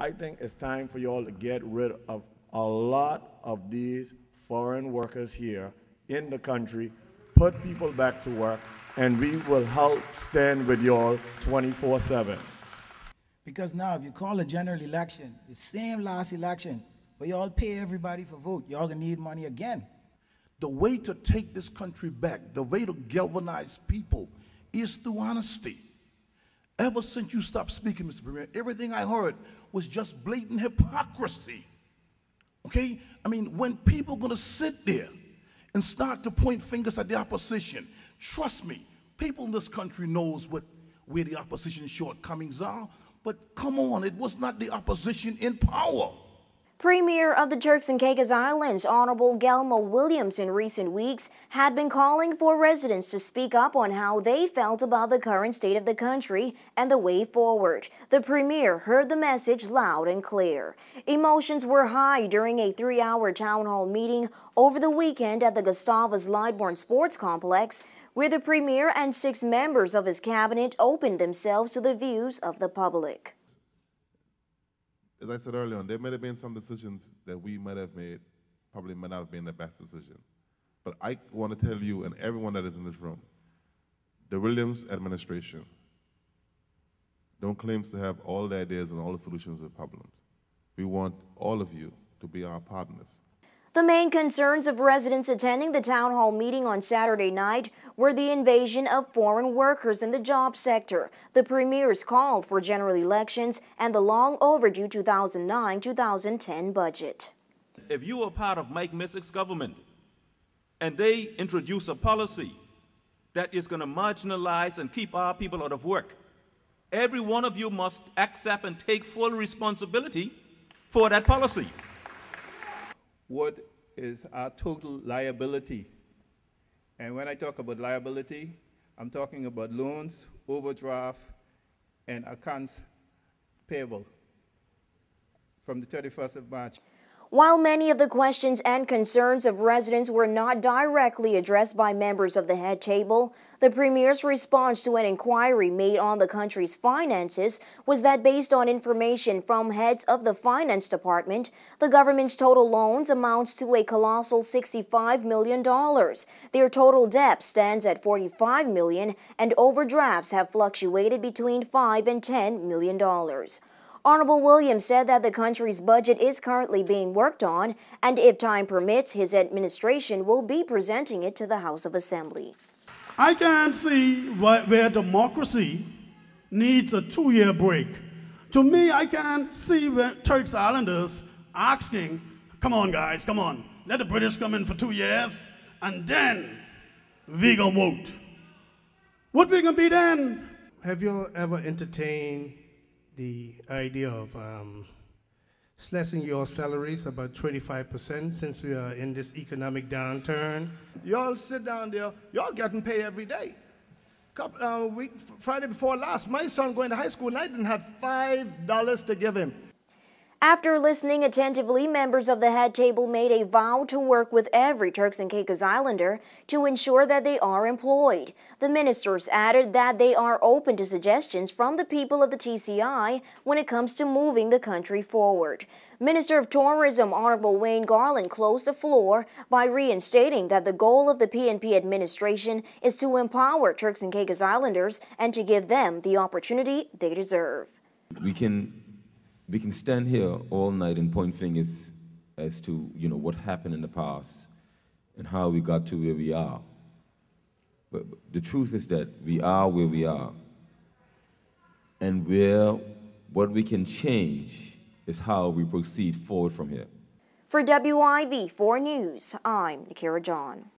I think it's time for you all to get rid of a lot of these foreign workers here in the country, put people back to work, and we will help stand with you all 24/7. Because now if you call a general election, the same last election, where y'all pay everybody for vote, y'all gonna need money again. The way to take this country back, the way to galvanize people is through honesty. Ever since you stopped speaking, Mr. Premier, everything I heard was just blatant hypocrisy. Okay? I mean, when people are gonna sit there and start to point fingers at the opposition, trust me, people in this country knows where the opposition's shortcomings are, but come on, it was not the opposition in power. Premier of the Turks and Caicos Islands, Honorable Gelmo Williams, in recent weeks had been calling for residents to speak up on how they felt about the current state of the country and the way forward. The Premier heard the message loud and clear. Emotions were high during a 3-hour town hall meeting over the weekend at the Gustavus Lightbourne Sports Complex, where the Premier and 6 members of his cabinet opened themselves to the views of the public. As I said earlier on, there might have been some decisions that we might have made, probably might not have been the best decision. But I want to tell you and everyone that is in this room, the Williams administration don't claim to have all the ideas and all the solutions to the problems. We want all of you to be our partners. The main concerns of residents attending the town hall meeting on Saturday night were the invasion of foreign workers in the job sector, the Premier's call for general elections, and the long overdue 2009-2010 budget. If you are part of Mike Missick's government and they introduce a policy that is going to marginalize and keep our people out of work, every one of you must accept and take full responsibility for that policy. What is our total liability? And when I talk about liability, I'm talking about loans, overdraft, and accounts payable from the 31st of March. While many of the questions and concerns of residents were not directly addressed by members of the head table, the Premier's response to an inquiry made on the country's finances was that based on information from heads of the finance department, the government's total loans amounts to a colossal $65 million. Their total debt stands at $45 million, and overdrafts have fluctuated between $5 and $10 million. Honorable Williams said that the country's budget is currently being worked on, and if time permits, his administration will be presenting it to the House of Assembly. I can't see where democracy needs a 2-year break. To me, I can't see where Turks Islanders asking, come on guys, come on, let the British come in for 2 years, and then we gonna vote. What we gonna be then? Have you ever entertained the idea of slashing your salaries about 25% since we are in this economic downturn? Y'all sit down there, y'all getting paid every day. Friday before last, my son going to high school and I didn't have $5 to give him. After listening attentively, members of the head table made a vow to work with every Turks and Caicos Islander to ensure that they are employed. The ministers added that they are open to suggestions from the people of the TCI when it comes to moving the country forward. Minister of Tourism Honorable Wayne Garland closed the floor by reinstating that the goal of the PNP administration is to empower Turks and Caicos Islanders and to give them the opportunity they deserve. We can stand here all night and point fingers as to, what happened in the past and how we got to where we are. But the truth is that we are where we are. And what we can change is how we proceed forward from here. For WIV4 News, I'm Nikira John.